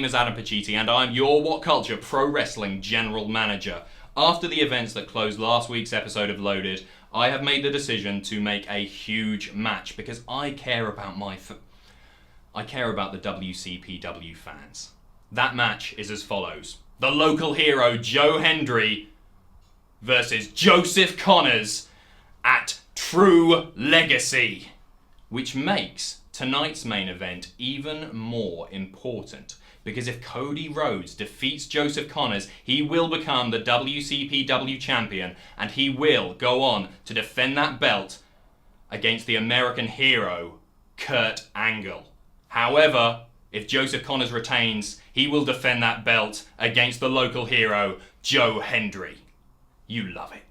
name is Adam Pacitti, and I'm your What Culture Pro Wrestling General Manager. After the events that closed last week's episode of Loaded, I have made the decision to make a huge match because I care about the WCPW fans. That match is as follows. The local hero Joe Hendry versus Joseph Connors at True Legacy, which makes tonight's main event even more important, because if Cody Rhodes defeats Joseph Connors, he will become the WCPW champion, and he will go on to defend that belt against the American hero, Kurt Angle. However, if Joseph Connors retains, he will defend that belt against the local hero, Joe Hendry. You love it.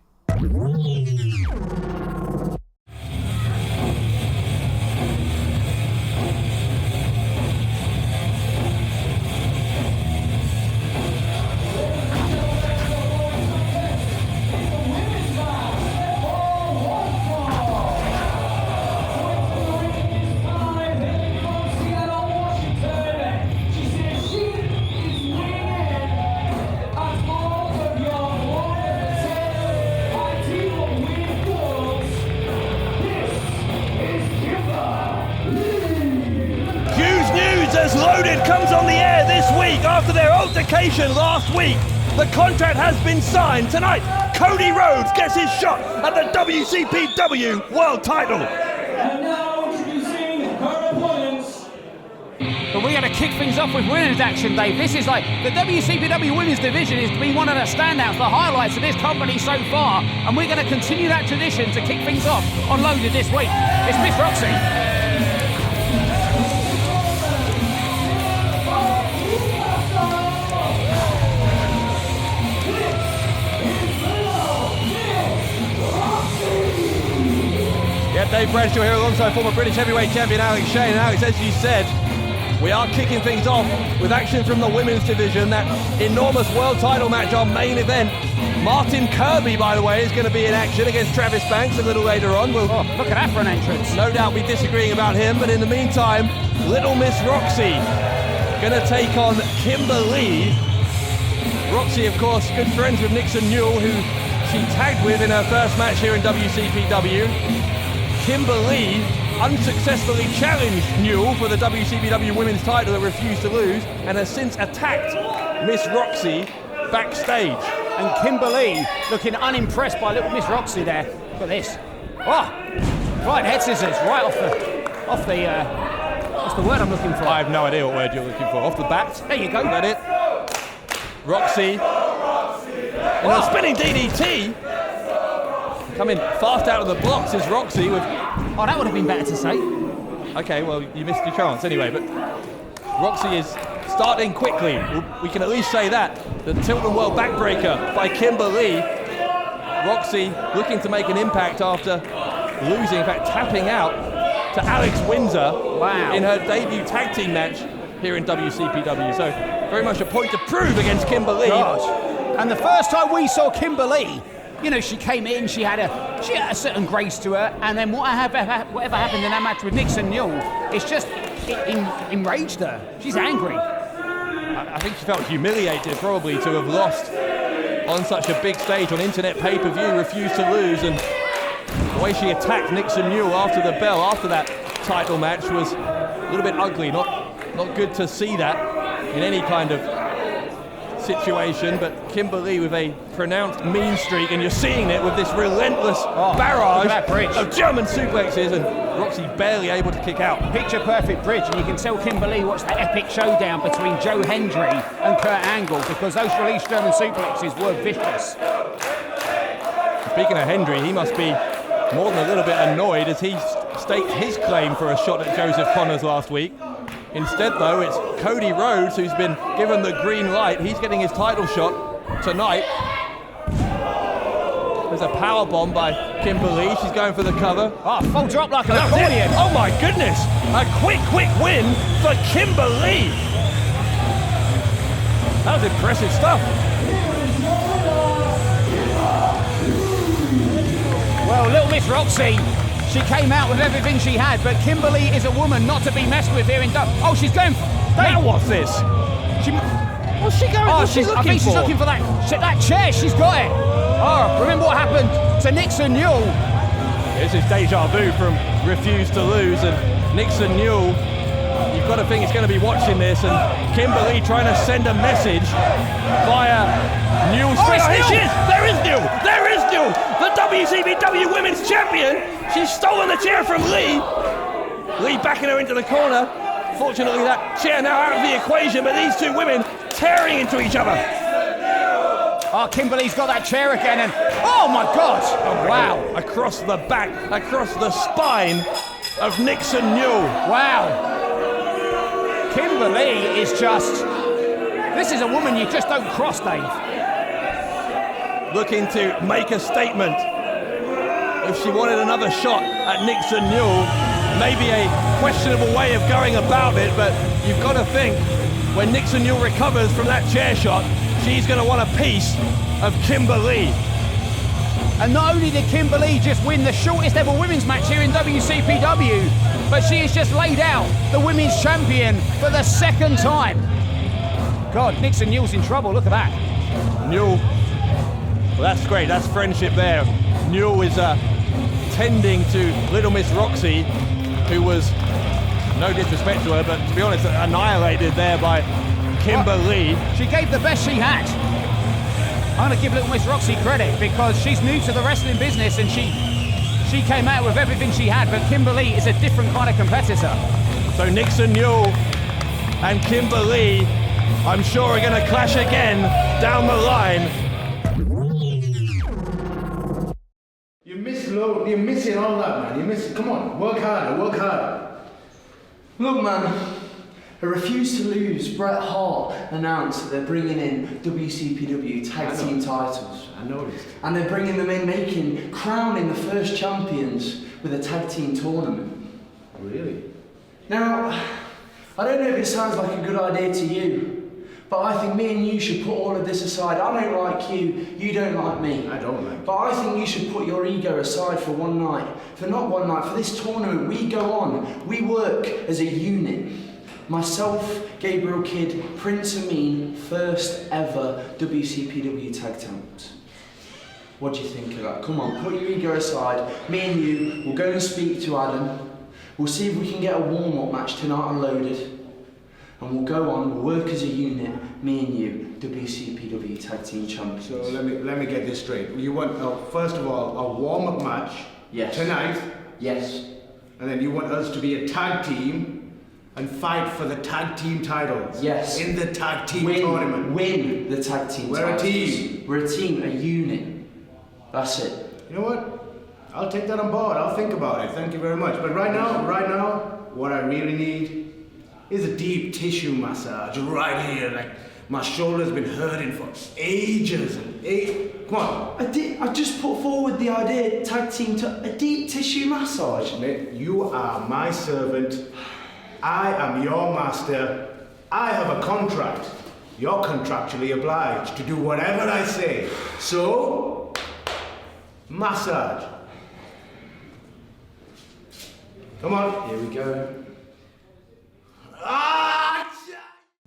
Loaded comes on the air this week after their altercation last week. The contract has been signed. Tonight, Cody Rhodes gets his shot at the WCPW World Title. And now introducing her opponents. But we got to kick things off with women's action, Dave. This is like the WCPW women's division has been one of the standouts, the highlights of this company so far, and we're going to continue that tradition to kick things off on Loaded this week. It's Miss Roxxy. Dave Bradshaw here alongside former British heavyweight champion Alex Shane. And Alex, as you said, we are kicking things off with action from the women's division. That enormous world title match, our main event. Martin Kirby, by the way, is going to be in action against Travis Banks a little later on. We'll look at that for an entrance. No doubt be disagreeing about him, but in the meantime, Little Miss Roxxy going to take on Kimber. Roxxy, of course, good friends with Nixon Newell, who she tagged with in her first match here in WCPW. Kimber unsuccessfully challenged Newell for the WCPW Women's title and refused to lose, and has since attacked Miss Roxxy backstage. And Kimber looking unimpressed by Little Miss Roxxy there. Look at this. Oh, right head scissors right off the what's the word I'm looking for? I have no idea what word you're looking for. Off the bat. There you go. Is that it? Roxxy. And a spinning DDT. Coming fast out of the blocks is Roxxy with... Oh, that would have been better to say. Okay, well, you missed your chance anyway, but Roxxy is starting quickly. We can at least say that. The Tilton World backbreaker by Kimber. Roxxy looking to make an impact after losing, in fact, tapping out to Alex Windsor in her debut tag team match here in WCPW. So, very much a point to prove against Kimber. Gosh. And the first time we saw Kimber, you know, she came in, she had a certain grace to her, and then whatever happened in that match with Nixon Newell, it's just enraged her. She's angry. I think she felt humiliated probably to have lost on such a big stage on internet pay-per-view, refused to lose, and the way she attacked Nixon Newell after the bell, after that title match, was a little bit ugly. Not good to see that in any kind of situation, but Kimber with a pronounced mean streak, and you're seeing it with this relentless barrage of German suplexes, and Roxxy barely able to kick out. Picture perfect bridge, and you can tell Kimber what's the epic showdown between Joe Hendry and Kurt Angle, because those released German suplexes were vicious. Speaking of Hendry, he must be more than a little bit annoyed as he staked his claim for a shot at Joseph Connors last week. Instead, though, it's Cody Rhodes who's been given the green light. He's getting his title shot tonight. There's a power bomb by Kimber. She's going for the cover. Full drop like an accordion. Oh my goodness! A quick win for Kimber. That was impressive stuff. Well, Little Miss Roxxy, she came out with everything she had, but Kimber is a woman not to be messed with here in she's going... Now what's this? What's she going? What's she looking I think for? she's looking for that chair. She's got it. Oh, remember what happened to Nixon Newell? This is deja vu from Refuse to Lose, and Nixon Newell, you've got to think he's going to be watching this, and Kimberly trying to send a message via Newell's face. Here she is! There is Newell! There is Newell! The WCPW Women's Champion! She's stolen the chair from Lee! Lee backing her into the corner. Fortunately, that chair now out of the equation, but these two women tearing into each other. Oh, Kimberly's got that chair again, and oh my God! Oh, wow! Across the back, across the spine of Nixon Newell. Wow! Kimberly is just... This is a woman you just don't cross, Dave. Looking to make a statement. If she wanted another shot at Nixon Newell, maybe a questionable way of going about it, but you've got to think when Nixon Newell recovers from that chair shot, she's going to want a piece of Kimberly. And not only did Kimberly just win the shortest ever women's match here in WCPW, but she has just laid out the women's champion for the second time. God, Nixon Newell's in trouble, look at that. Newell, well, that's great, that's friendship there. Newell is tending to little Miss Roxxy, who was, no disrespect to her, but to be honest, annihilated there by Kimberly. She gave the best she had. I'm going to give little Miss Roxxy credit because she's new to the wrestling business and she came out with everything she had, but Kimberly is a different kind of competitor. So Nixon Newell and Kimberly, I'm sure, are going to clash again down the line. You're missing all that, man. You're missing. Come on, work harder, work harder. Look, man, I refuse to lose. Bret Hart announced that they're bringing in WCPW tag team titles. I noticed. And they're bringing them in, crowning the first champions with a tag team tournament. Really? Now, I don't know if it sounds like a good idea to you, but I think me and you should put all of this aside. I don't like you, you don't like me. I don't like you. But I think you should put your ego aside for one night. For not one night, for this tournament, we go on. We work as a unit. Myself, Gabriel Kidd, Prince Amin, first ever WCPW tag teams. What do you think of that? Come on, put your ego aside. Me and you, we'll go and speak to Adam. We'll see if we can get a warm-up match tonight unloaded. And we'll go on, we'll work as a unit, me and you, WCPW Tag Team Champions. So let me get this straight. You want, first of all, a warm-up match tonight? Yes. And then you want us to be a tag team and fight for the tag team titles? Yes. In the tag team tournament? Win the tag team We're titles. a team. We're a team, a unit. That's it. You know what? I'll take that on board. I'll think about it. Thank you very much. But right now, what I really need is a deep tissue massage right here. Like, my shoulder's been hurting for ages and Come on. I just put forward the idea, tag team, a deep tissue massage. Mate, you are my servant. I am your master. I have a contract. You're contractually obliged to do whatever I say. So, massage. Come on. Here we go.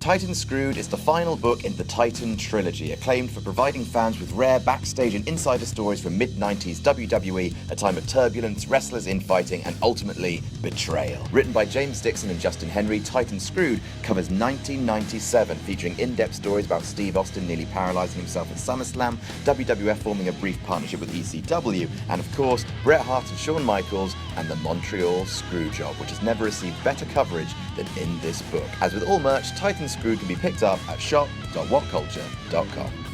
Titan Screwed is the final book in the Titan trilogy, acclaimed for providing fans with rare backstage and insider stories from mid-90s WWE, a time of turbulence, wrestlers infighting, and ultimately betrayal. Written by James Dixon and Justin Henry, Titan Screwed covers 1997, featuring in-depth stories about Steve Austin nearly paralyzing himself at SummerSlam, WWF forming a brief partnership with ECW, and of course, Bret Hart and Shawn Michaels and the Montreal Screwjob, which has never received better coverage than in this book. As with all merch, Titan Screwed can be picked up at shop.whatculture.com.